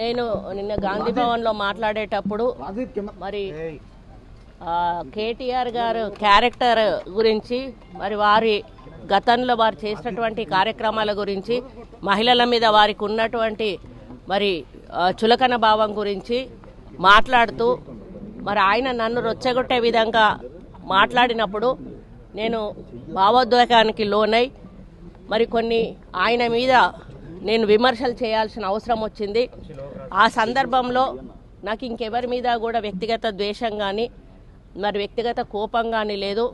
నేను నిన్న గాంధీ భవన్లో మాట్లాడేటప్పుడు మరి కేటీఆర్ గారు క్యారెక్టర్ గురించి, మరి వారి గతంలో వారు చేసినటువంటి కార్యక్రమాల గురించి, మహిళల మీద వారికి ఉన్నటువంటి మరి చులకన భావం గురించి మాట్లాడుతూ మరి ఆయన నన్ను రొచ్చగొట్టే విధంగా మాట్లాడినప్పుడు నేను భావోద్వేగానికి లోనై మరి కొన్ని ఆయన మీద నేను విమర్శలు చేయాల్సిన అవసరం వచ్చింది. ఆ సందర్భంలో నాకు ఇంకెవరి మీద కూడా వ్యక్తిగత ద్వేషం కానీ మరి వ్యక్తిగత కోపం కానీ లేదు.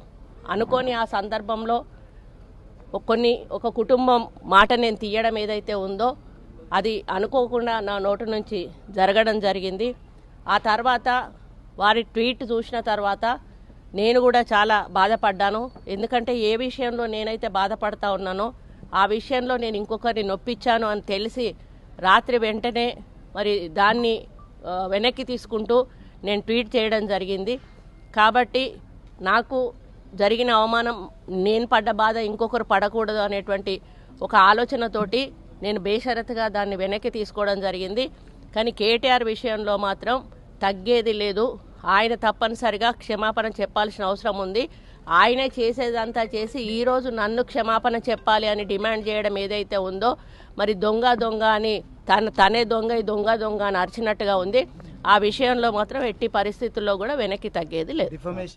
అనుకోని ఆ సందర్భంలో ఒక కుటుంబం మాట నేను తీయడం ఏదైతే ఉందో అది అనుకోకుండా నా నోటి నుంచి జరగడం జరిగింది. ఆ తర్వాత వారి ట్వీట్ చూసిన తర్వాత నేను కూడా చాలా బాధపడ్డాను. ఎందుకంటే ఏ విషయంలో నేనైతే బాధపడతా ఉన్నానో ఆ విషయంలో నేను ఇంకొకరిని నొప్పించాను అని తెలిసి రాత్రి వెంటనే మరి దాన్ని వెనక్కి తీసుకుంటూ నేను ట్వీట్ చేయడం జరిగింది. కాబట్టి నాకు జరిగిన అవమానం, నేను పడ్డ బాధ ఇంకొకరు పడకూడదు అనేటువంటి ఒక ఆలోచనతోటి నేను బేషరతుగా దాన్ని వెనక్కి తీసుకోవడం జరిగింది. కానీ కేటీఆర్ విషయంలో మాత్రం తగ్గేది లేదు. ఆయన తప్పనిసరిగా క్షమాపణ చెప్పాల్సిన అవసరం ఉంది. ఆయనే చేసేదంతా చేసి ఈరోజు నన్ను క్షమాపణ చెప్పాలి అని డిమాండ్ చేయడం ఏదైతే ఉందో మరి దొంగ అని తనే దొంగ అని అరిచినట్టుగా ఉంది. ఆ విషయంలో మాత్రం ఎట్టి పరిస్థితుల్లో కూడా వెనక్కి తగ్గేది లేదు.